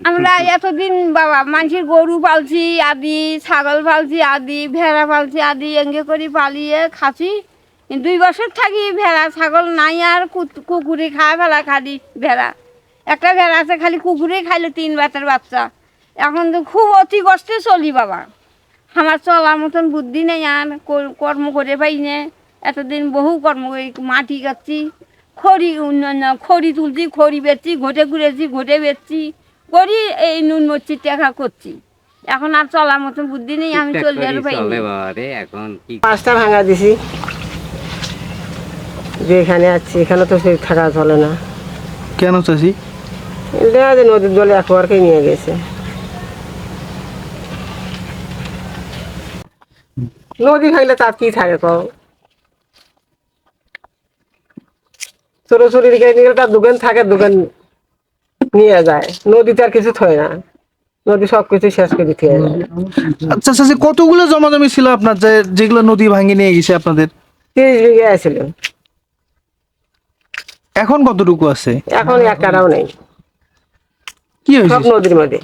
আমরা এতদিন বাবা মানুষের গরু পালছি আদি, ছাগল পালছি আদি, ভেড়া পালছি আদি, এঙ্গে করে পালিয়ে খাচ্ছি। 2 বছর থাকি ভেড়া ছাগল নাই, আর কুকুরে খায় ফেলা খালি ভেড়া। একটা ভেড়া আছে খালি কুকুরেই খাইলো 3 বাতের বাচ্চা। এখন তো খুব অতি কষ্টে চলি বাবা। আমার চলার মতন বুদ্ধি নেই, আর কর্ম করে পাই না। এতদিন বহু কর্ম করি, মাটি কাটছি, খড়ি খড়ি তুলছি, খড়ি বেচছি, ঘটে ঘুরেছি, ঘটে বেচছি করি, এই নুন মরচির টাকা করছি। এখন আর চলার মতন বুদ্ধি নেই, আমি চলতে আর পাই না। এখন কি পাঁচটা ভাঙা দিছি, যে এখানে আছি এখানে তো সে থাকা চলে না। কেন চাষি? দেখা যায় নদীর জলে একবারকে নিয়ে গেছে। নদী ভাঙলে তার কি থাকে কও? চোরাচুরির দিকে নিয়ে গেলে তার দোকান থাকে, দোকান নিয়ে যায়। নদীতে আর কিছু থয় না, নদী সবকিছু শেষ করে দিতে যায়। আচ্ছা চাষি, কতগুলো জমি ছিল আপনার যেগুলো নদী ভাঙিয়ে নিয়ে গেছে আপনাদের? 30 বিঘা আছিল, এখন কতটুকু আছে? এখন এক কাটাও নেই, কি সব হয়েছে নদীর মধ্যে।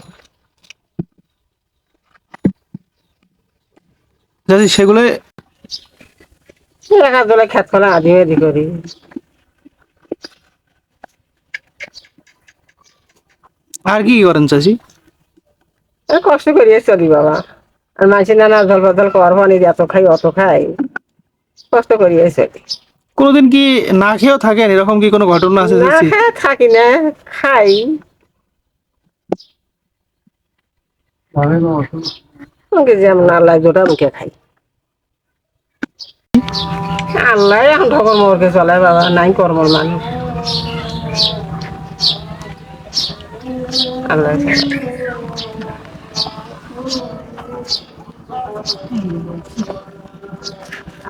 চাষি? সেগুলো একা দলে খেত খোলা আধি আধি করি। আর কি করেন চাষি? কষ্ট করিয়ে চলি বাবা। আর মাঝে নানা জল বদল করবো, এত খাই অত খাই, কষ্ট করিয়ে চলি। কোনোদিন কি না খেয়েও থাকেন? এরকম কি কোনো ঘটনা আছে না চাষি? খেয়ে থাকি না, খাই। আমাকে যেমন আল্লাহ দুটা মুখে খাই। আল্লাহ এখন ঠকর মরকে চলে বাবা, নাই কর্মর মানুষ। আল্লাহ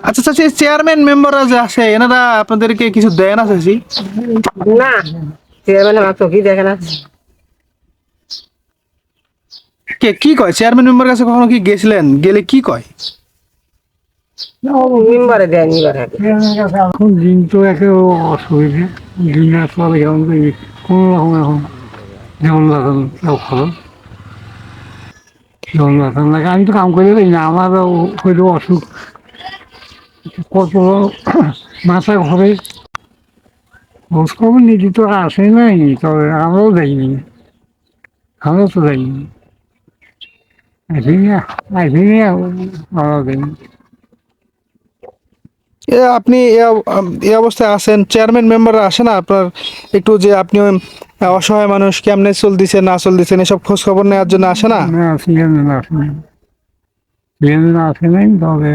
আচ্ছা চাষি, চেয়ারম্যান মেম্বাররা যে আছে এনারা আপনাদেরকে কিছু দেয় না চাষি? না, চেয়ারম্যান আমার চোখই দেখে না। কে কি কয়? চেয়ারম্যান মেম্বার কাছে কখনো কি গেছিলেন? গেলে কি কয়? মেম্বারে দেয়নি এবারে। এখন দিন তো একে অসুবিধে, দিন আর চলে এখন কোনো রকম এখন জীবন যাপন খরচ, জীবন যাপন লাগে। আমি তো কাম করে দিই না, আমার হয়তো অসুখ কত মাথা ঘরে খোঁজ খবর নীতি তো আসে নাই, তবে আমরাও যাইনি, আমরাও তো যাইনি, আসিনি আমরাও যাইনি। আপনি এই অবস্থায় আছেন, চেয়ারম্যান মেম্বাররা আসে না আপনার একটু, যে আপনি অসহায় মানুষ কেমনে চলতেছে না চলতেছেন এসব খোঁজ খবর নেওয়ার জন্য আসে না? না, চেয়ারম্যান আসে নাই, চেয়ারম্যান আসে নাই। তবে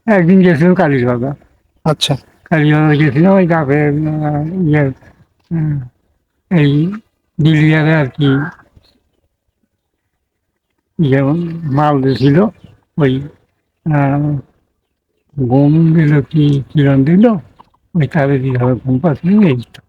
একদিন গেছিলাম কালীর বাজার, আচ্ছা। কালীর বাজার গেছিলাম, ওই কাপে ইয়ে উম, এই ডিলিয়ারে আর কি যেমন মাল দিয়েছিল, ওই গম দিল কি কিরণ দিল, ওই তাদের দিতে ঘুম পাচ্ছিল এই তো।